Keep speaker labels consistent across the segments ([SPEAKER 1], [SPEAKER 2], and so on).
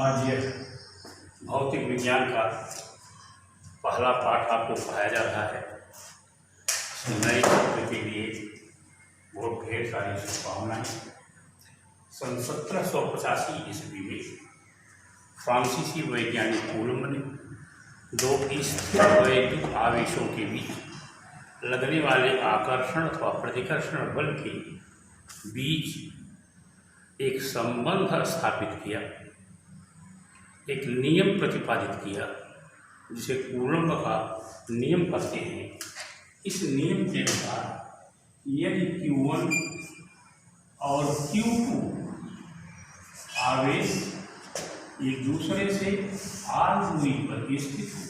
[SPEAKER 1] आज यह भौतिक विज्ञान का पहला पाठ आपको पढ़ाया जा रहा है। नए सत्र के लिए बहुत ढेर सारी शुभकामनाएं। सन 1785 ईस्वी में फ्रांसीसी वैज्ञानिक कूलम्ब ने दो स्थिर वैद्युत आवेशों के बीच लगने वाले आकर्षण अथवा प्रतिकर्षण बल के बीच एक संबंध स्थापित किया, एक नियम प्रतिपादित किया जिसे कूलम्ब का नियम कहते हैं। इस नियम के अनुसार यदि Q1 और Q2 आवेश एक दूसरे से r दूरी पर स्थित हो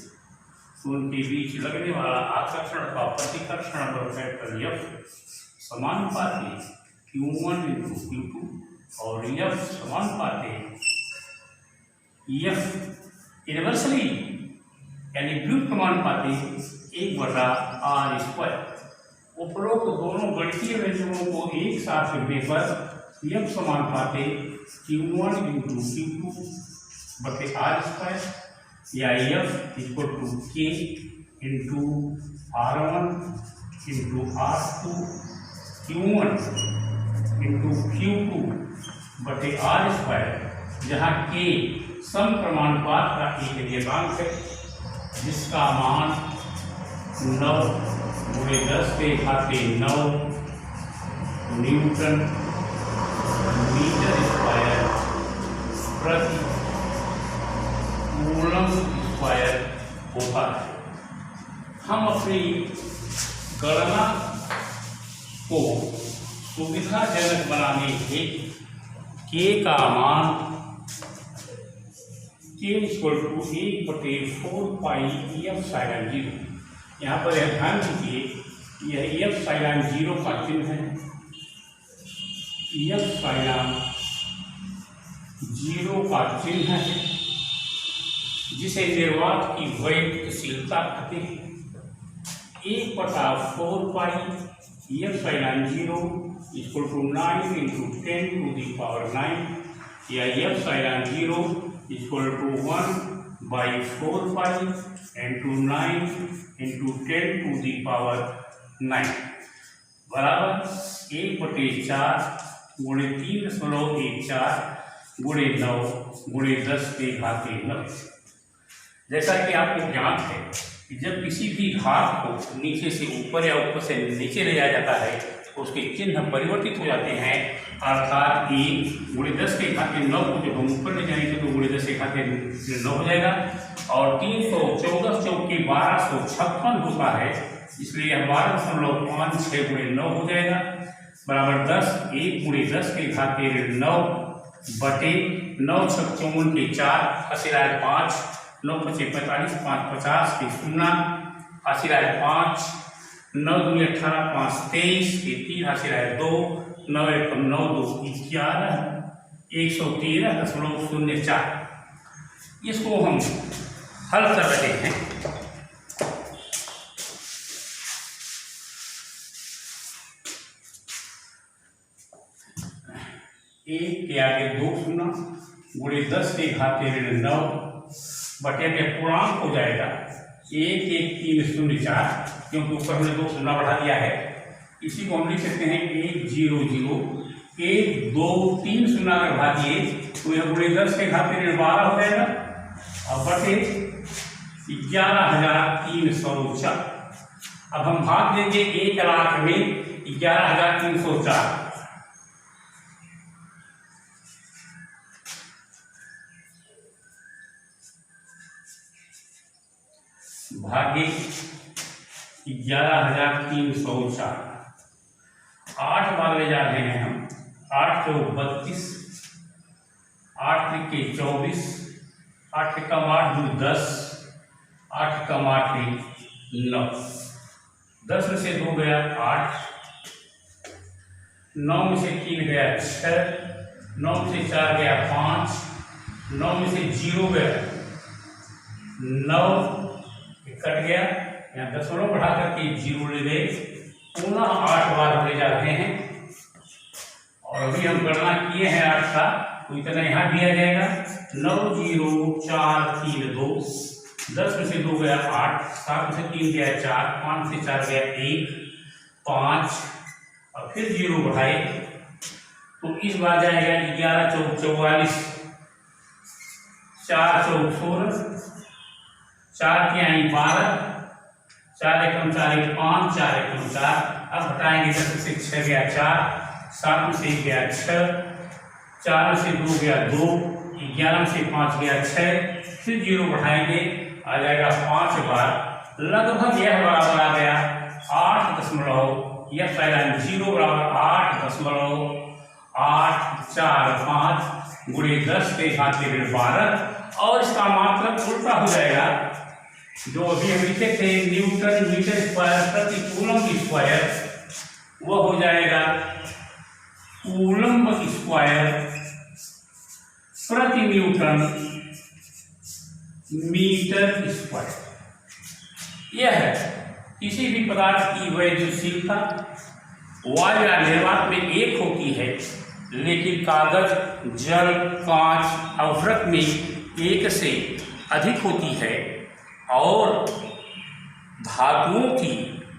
[SPEAKER 1] तो उनके बीच लगने वाला आकर्षण अथवा प्रतिकर्षण बल फैक्टर F समानुपाती Q1 × Q2 और F समानुपाती F इनवर्सली यानी व्युत्क्रमानुपाती 1/r²। उपरोक्त दोनों गणितीय व्यंजकों को एक साथ लिखने पर F समानुपाती Q1 × Q2/r² या F K × R1 × R2 Q1 × Q2/r², जहाँ K समप्रमाणुपात का एक निर्देशांक है जिसका मान 9 × 10⁹ न्यूटन मीटर स्क्वायर प्रति कूलम्ब स्क्वायर होता है। हम अपनी गणना को सुविधाजनक बनाने के K का मान K = 1/4πε0। यहाँ पर यह ध्यान दीजिए, यह ε0 का चिन्ह है। ε0 का चिन्ह है जिसे निर्वात की वैद्युतशीलता कहते हैं। 1/4πε0 = 9 × 10⁹ या ε0 = 1/4π × 9 × 10⁹ बराबर 1/4 × 3.14 × 9 × 10⁻⁹ जैसा कि आपको ज्ञात है कि जब किसी भी घात को नीचे से ऊपर या ऊपर से नीचे ले जाया जाता है तो उसके चिन्ह परिवर्तित हो जाते हैं। अर्थात 1 × 10⁹ को जब हम ऊपर ले जाएंगे तो 10⁹ 9 हो जाएगा और 314 चौके 1256 होता है, इसलिए यह 12.56 × 9 हो जाएगा बराबर 10। 1 × 10⁻⁹ 9 / 9 × 6 = 54 के 4 × 5 9 × 5 = 45 5 × 50 के 0 × 5 9 × 2 = 18 5 = 23 के 3 × 2 9 × 1 = 9 2 = 11 113.04। इसको हम हल कर रहे हैं। एक के आगे 2 शून्य × 10⁻⁹ 9 बटे के पूर्णांक हो जाएगा 11304, क्योंकि ऊपर हमने 2 शून्य बढ़ा दिया है। इसी को हम लिख सकते हैं 100 1 2 3 शून्य अगर भागिए तो यह × 10⁻12 हो जाएगा और बटे 11,304। अब हम भाग देंगे 1 लाख में 11,304। भागे 11,304 8 बार ले जा रहे हैं हम। 8 × 32 8 × 24 8 × 8 = 10 8 × 8 = 9। 10 में से 2 गया 8 9 में से 3 गया 6 9 में से 4 गया 5 9 में से 0 गया 9 कट गया, यहाँ दशमलव बढ़ा करके 0 ले गए। पुनः 8 बार ले जा रहे हैं और अभी हम गणना किए हैं 8 का, तो इतना यहाँ दिया जाएगा 9 0 4 3 2, 10 में से 2 गया 8, 7 में से 3 गया 4, 5 से 4 गया 1, 5 और फिर 0 बढ़ाए तो इस बार जाएगा 11 चौक 44, 4 चौक 16, 4 के आई 12, 4 एकम 4 एक 5, 4 एकम 4। अब हटाएंगे 10 में से 6 गया 4, 7 में से 1 गया 6, 4 में से 2 गया 2, 11 में से 5 गया 6, फिर 0 बढ़ाएंगे आ जाएगा 5 बार, लगभग यह बराबर आ गया 8 यह पहला 0 बराबर 8.845 गुणे 10 के घात 12 और इसका मात्रक उल्टा हो जाएगा। जो अभी हम लिखे थे न्यूटन मीटर स्क्वायर प्रति कूलम्ब स्क्वायर, वो हो जाएगा कूलम्ब स्क्वायर प्रति न्यूटन मीटर स्क्वायर। यह है किसी भी पदार्थ की वैद्युशीलता वायु या निर्वात में एक होती है, लेकिन कागज, जल, कांच और वृक्क में एक से अधिक होती है और धातुओं की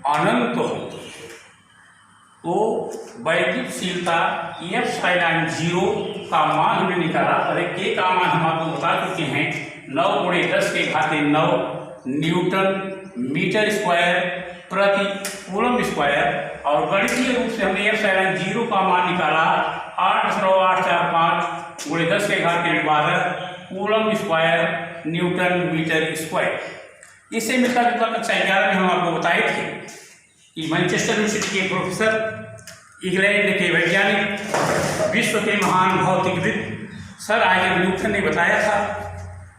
[SPEAKER 1] अनंत होती है। तो वैद्युशीलता F0 का मान हमने निकाला और K का मान हम आपको बता चुके हैं 9 गुणे 10 के घात 9 न्यूटन मीटर स्क्वायर प्रति कूलम्ब स्क्वायर और गणितीय रूप से हमने F0 का मान निकाला 8.845 गुणे 10 के घात 12 coulomb square newton metre square. इससे मिलता जुलता कक्षा 11 में हम आपको बताए थे कि मैनचेस्टर यूनिवर्सिटी के प्रोफेसर, इंग्लैंड के वैज्ञानिक, विश्व के महान भौतिकविद सर आइजैक न्यूटन ने बताया था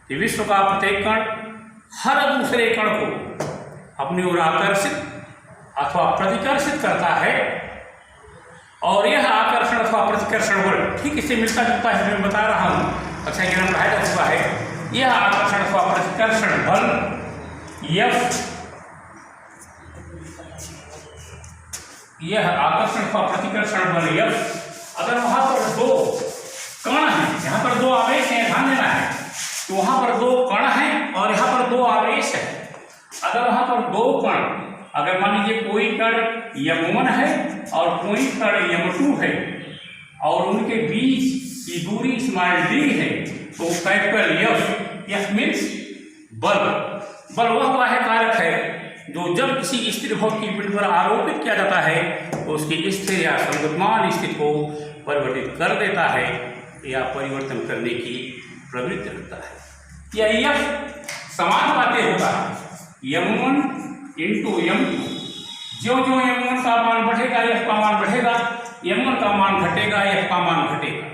[SPEAKER 1] कि विश्व का प्रत्येक कण हर दूसरे कण को अपनी ओर आकर्षित अथवा प्रतिकर्षित करता है और यह आकर्षण अथवा प्रतिकर्षण बल ठीक इससे मिलता जुलता है। मैं बता रहा हूँ अच्छा ज्ञान पढ़ाया जा चुका है। यह आकर्षण अथवा प्रतिकर्षण बल यह आकर्षण अथवा प्रतिकर्षण बल अगर वहां पर 2 कण हैं, यहाँ पर 2 आवेश हैं, ध्यान देना है, तो वहां पर 2 कण हैं और यहाँ पर 2 आवेश है। अगर वहां पर 2 कण, अगर मान लीजिए कोई कण M1 है और कोई कण M2 है और उनके बीच की दूरी स्मॉल d है, तो कैपिटल F मीन्स बल। बल वह बाह्य कारक है जो जब किसी स्थिर भौतिक पिंड पर आरोपित किया जाता है तो उसकी स्थिर या संगतमान स्थिति को परिवर्तित कर देता है या परिवर्तन करने की प्रवृत्ति रखता है। यह समान बातें होता है M1 इंटू M2। जो जो M1 का मान बढ़ेगा F का मान बढ़ेगा, M1 का मान घटेगा F का मान घटेगा,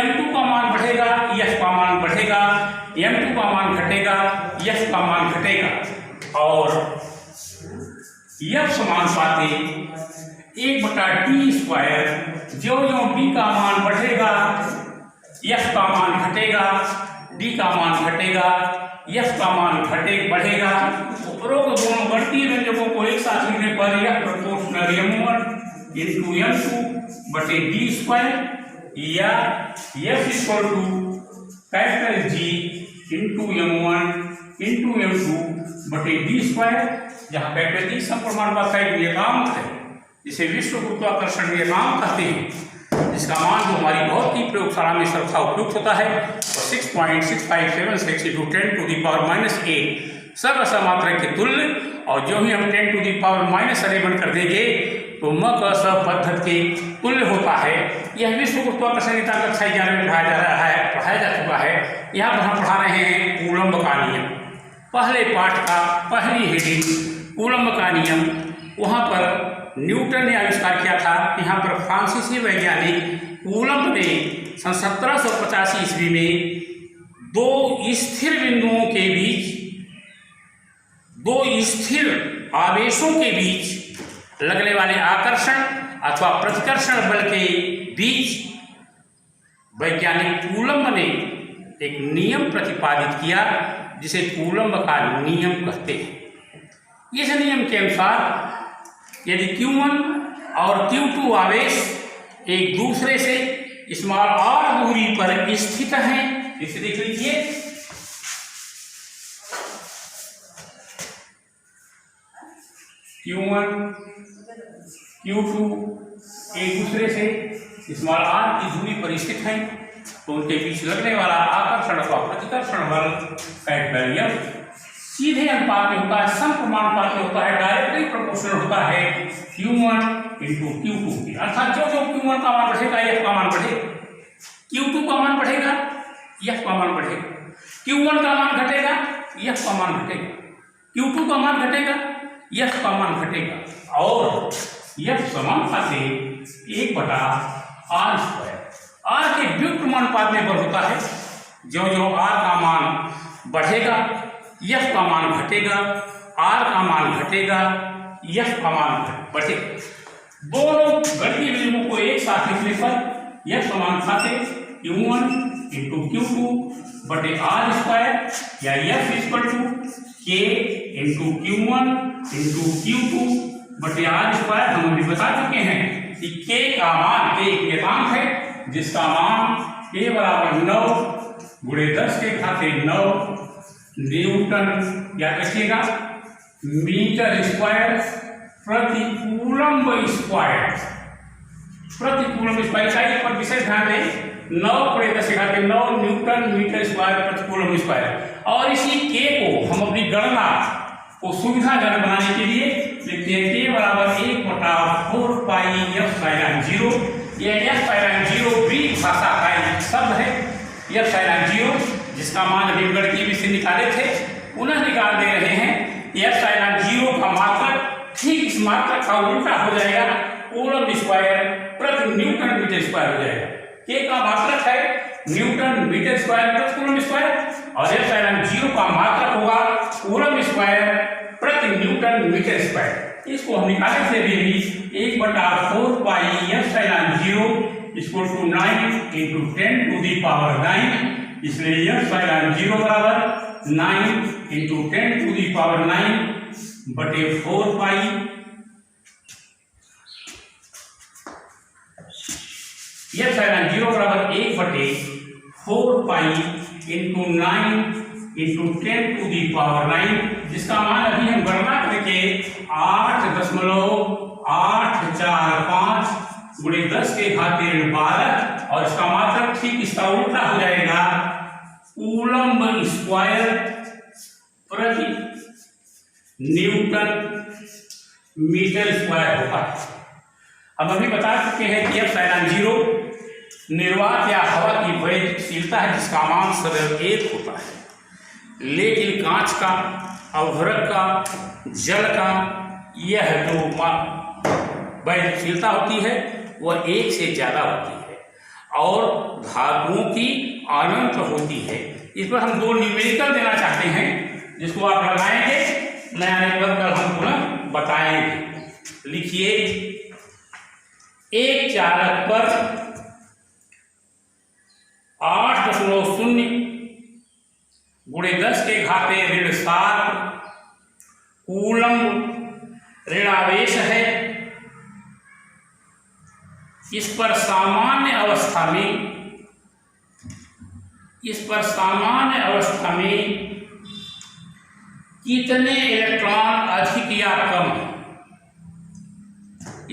[SPEAKER 1] M2 का मान बढ़ेगा F का मान बढ़ेगा, M2 का मान घटेगा F का मान घटेगा और F समान पाते 1/d²। जो जो d का मान बढ़ेगा F का मान घटेगा, d का मान घटेगा, F का मान बढ़ेगा। उपरोक्त दोनों गणितीय व्यंजकों को एक साथ लिखने पर F proportional M1 into M2/d² या F equal to capital G into M1 into M2/d², जहाँ कैपिटल G समप्रमाणुपात का एक नियतांक है जिसे विश्व गुरुत्वाकर्षण नियतांक कहते हैं, जिसका मान जो हमारी बहुत ही प्रयोगशाला में सर्वथा उपयुक्त होता है और 6.6576 इंटू 10⁻⁸ सर्वसमात्रक के तुल्य। और जो ही हम 10⁻⁻11 कर देंगे तो म क स पद्धति के तुल्य होता है। यह विश्व गुरुत्वाकर्षण नियतांक कक्षा 11 में पढ़ाया जा चुका है। यहाँ पर हम पढ़ा रहे हैं कूलम्ब का नियम। पहले पाठ का पहली हेडिंग कूलम्ब का नियम। वहाँ पर न्यूटन ने आविष्कार किया था। यहाँ पर फ्रांसीसी वैज्ञानिक कूलम्ब ने सन 1785 ईस्वी में 2 स्थिर बिंदुओं के बीच, 2 स्थिर आवेशों के बीच लगने वाले आकर्षण अथवा प्रतिकर्षण बल के बीच वैज्ञानिक कूलम्ब ने एक नियम प्रतिपादित किया जिसे कूलम्ब का नियम कहते हैं। इस नियम के अनुसार यदि Q1 और Q2 आवेश एक दूसरे से स्मॉल r दूरी पर स्थित हैं इसे देख लीजिए। Q1 Q2 एक दूसरे से स्मॉल r की दूरी पर स्थित हैं, तो उनके बीच लगने वाला आकर्षण व प्रतिकर्षण बल कैटबैरियम सीधे अनुपात में होता है, समप्रमाणुपात में होता है, डायरेक्टली प्रोपोर्शनल होता है Q1 इंटू Q2 की। अर्थात जो जो Q1 का मान बढ़ेगा F का मान बढ़ेगा, Q2 का मान बढ़ेगा F का मान बढ़ेगा, Q1 का मान घटेगा F का मान घटेगा, Q2 का मान घटेगा F का मान घटेगा, और F समानुपाती 1/r²। r के व्युत्क्रमानुपात में बल होता है, जो जो r का मान बढ़ेगा F का मान घटेगा, r का मान घटेगा, F का मान बढ़ेगा। दोनों गणितीय बिंदुओं को एक साथ लिखने पर F समानुपाती Q1 इंटू Q2/r² या F equal to K into Q1 into Q2/r²। हम अभी बता चुके हैं कि K का मान, K एक निर्देशांक है जिसका मान K बराबर 9 गुणे 10⁹ न्यूटन या कहिएगा मीटर स्क्वायर प्रति कूलम्ब स्क्वायर। प्रति कूलम्ब स्क्वायर इकाई पर विशेष ध्यान दें, 9 गुणे 10⁹ न्यूटन मीटर स्क्वायर प्रति कूलम्ब स्क्वायर। और इसी K को हम अपनी गणना को सुविधाजनक बनाने के लिए लिखते हैं K बराबर 1/4 पाई एप्सिलॉन 0। यह एप्सिलॉन 0 ग्रीक भाषा का एक शब्द है। एप्सिलॉन 0 जिसका मान अभी गणितीय विधि से निकाले थे, पुनः निकाल दे रहे हैं। एप्सिलॉन 0 का मात्रक ठीक इस मात्रक का उल्टा हो जाएगा, कूलम्ब स्क्वायर प्रति न्यूटन मीटर स्क्वायर हो जाएगा। K का मात्रक है न्यूटन मीटर स्क्वायर प्रति कूलम्ब स्क्वायर, और एप्सिलॉन 0 का मात्रक होगा कूलम्ब स्क्वायर प्रति न्यूटन मीटर स्क्वायर। इसको हम निकाले थे भी 1/4 pi epsilon 0 equal to 9 into 10⁹ इसलिए एप्सिलॉन 0 बराबर 9 इंटू 10⁹ पाई एप्सिलॉन 0 बराबर 1/4 पाई इंटू 9 इंटू 10⁹, जिसका मान अभी हम गणना करके 8.845 गुणे 10⁻12 और इसका मात्रक ठीक इसका उल्टा हो जाएगा, कूलम्ब स्क्वायर प्रति न्यूटन मीटर स्क्वायर होगा। अब अभी बता चुके हैं कि एप्सिलॉन 0 निर्वात या हवा की गतिशीलता है जिसका मान सदैव 1 होता है, लेकिन कांच का, अवघरक का, जल का यह जो गतिशीलता होती है वह 1 से ज्यादा होती है, और धातुओं की अनंत होती है। इस पर हम 2 न्यूमेरिकल देना चाहते हैं जिसको आप लगाएंगे, नया नेटवर्क कल हम पुनः बताएंगे। लिखिए, एक चालक पर 8.0 गुणे 10⁻7 कूलम्ब ऋणावेश है। इस पर सामान्य अवस्था में कितने इलेक्ट्रॉन अधिक या कम है?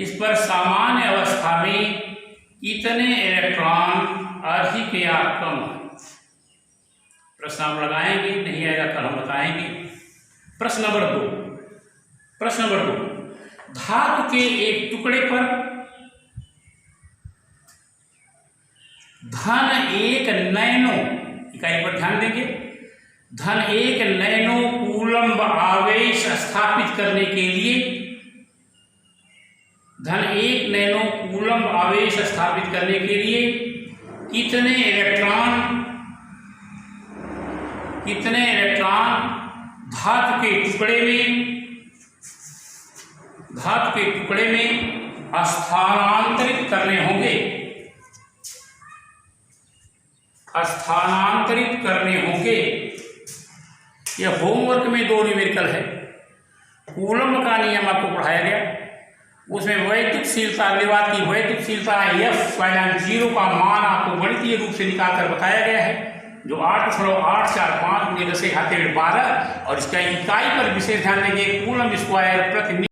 [SPEAKER 1] इस पर सामान्य अवस्था में कितने इलेक्ट्रॉन अधिक या कम है? प्रश्न आप लगाएंगे, नहीं आएगा कल हम बताएंगे। प्रश्न नंबर 2, धातु के एक टुकड़े पर धन 1 नैनो इकाई पर ध्यान देंगे, धन 1 नैनो कूलम्ब आवेश स्थापित करने के लिए, धन 1 नैनो कूलम्ब आवेश स्थापित करने के लिए कितने इलेक्ट्रॉन धातु के टुकड़े में स्थानांतरित करने होंगे। यह होमवर्क में 2 न्यूमेरिकल है। कूलम्ब का नियम आपको पढ़ाया गया, उसमें वैद्युतशीलता, निर्वात की वैद्युतशीलता एप्सिलॉन 0 का मान आपको गणितीय रूप से निकालकर बताया गया है। जो 8.845 × 10⁻12 और इसका इकाई पर विशेष ध्यान देंगे कूलम स्क्वायर प्रति